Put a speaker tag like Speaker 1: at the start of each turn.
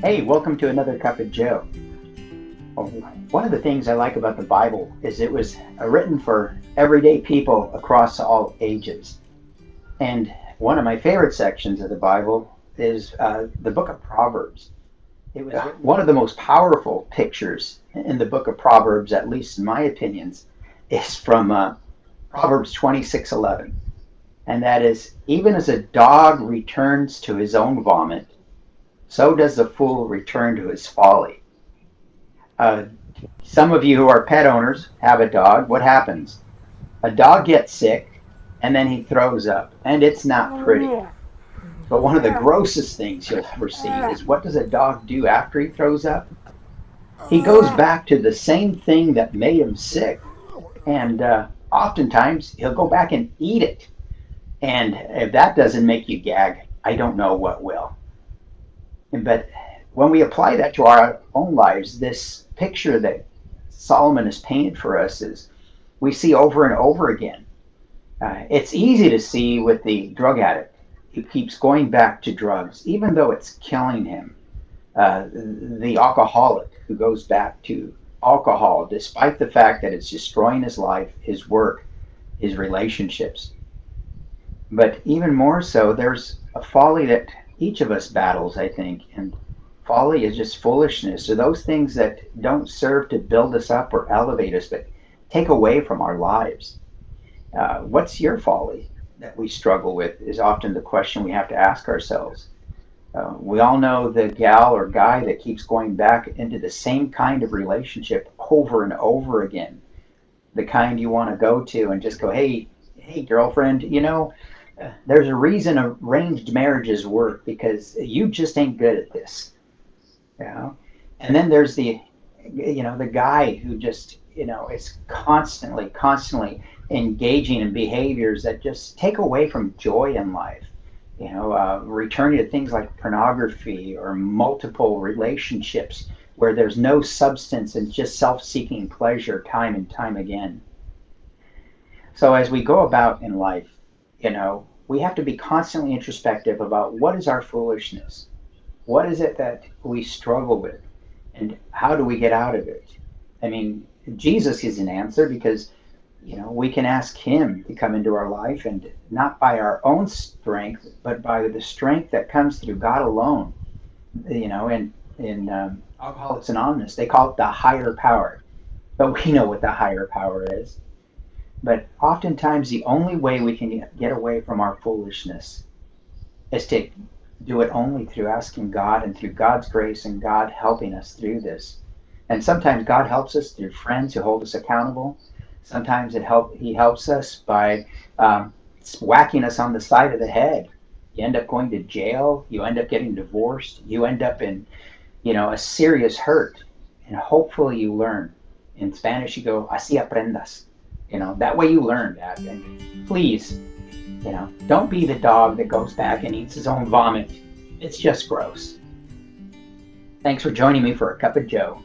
Speaker 1: Hey, welcome to another Cup of Joe. Well, one of the things I like about the Bible is it was written for everyday people across all ages. And one of my favorite sections of the Bible is the Book of Proverbs. It was one of the most powerful pictures in the Book of Proverbs, at least in my opinions, is from Proverbs 26:11. And that is, even as a dog returns to his own vomit, so does the fool return to his folly. Uh, some of you who are pet owners have a dog. What happens? A dog gets sick and then he throws up, and it's not pretty. But one of the grossest things you'll ever see is, what does a dog do after he throws up? He goes back to the same thing that made him sick, and oftentimes he'll go back and eat it. And if that doesn't make you gag, I don't know what will. But when we apply that to our own lives, this picture that Solomon has painted for us is we see over and over again. It's easy to see with the drug addict who keeps going back to drugs, even though it's killing him. The alcoholic who goes back to alcohol, despite the fact that it's destroying his life, his work, his relationships. But even more so, there's a folly that each of us battles, I think. And folly is just foolishness. So those things that don't serve to build us up or elevate us, but take away from our lives. What's your folly that we struggle with is often the question we have to ask ourselves. We all know the gal or guy that keeps going back into the same kind of relationship over and over again. The kind you want to go to and just go, hey, girlfriend, there's a reason arranged marriages work, because you just ain't good at this. You know? And then there's the guy who just, is constantly engaging in behaviors that just take away from joy in life. Returning to things like pornography or multiple relationships where there's no substance and just self-seeking pleasure time and time again. So as we go about in life, we have to be constantly introspective about what is our foolishness? What is it that we struggle with? And how do we get out of it? I mean, Jesus is an answer, because, we can ask him to come into our life, and not by our own strength, but by the strength that comes through God alone. In Alcoholics Anonymous, they call it the higher power. But we know what the higher power is. But oftentimes the only way we can get away from our foolishness is to do it only through asking God and through God's grace and God helping us through this. And sometimes God helps us through friends who hold us accountable. Sometimes He helps us by whacking us on the side of the head. You end up going to jail. You end up getting divorced. You end up in, a serious hurt. And hopefully you learn. In Spanish, you go, así aprendas. That way you learn that. And please, don't be the dog that goes back and eats his own vomit. It's just gross. Thanks for joining me for a Cup of Joe.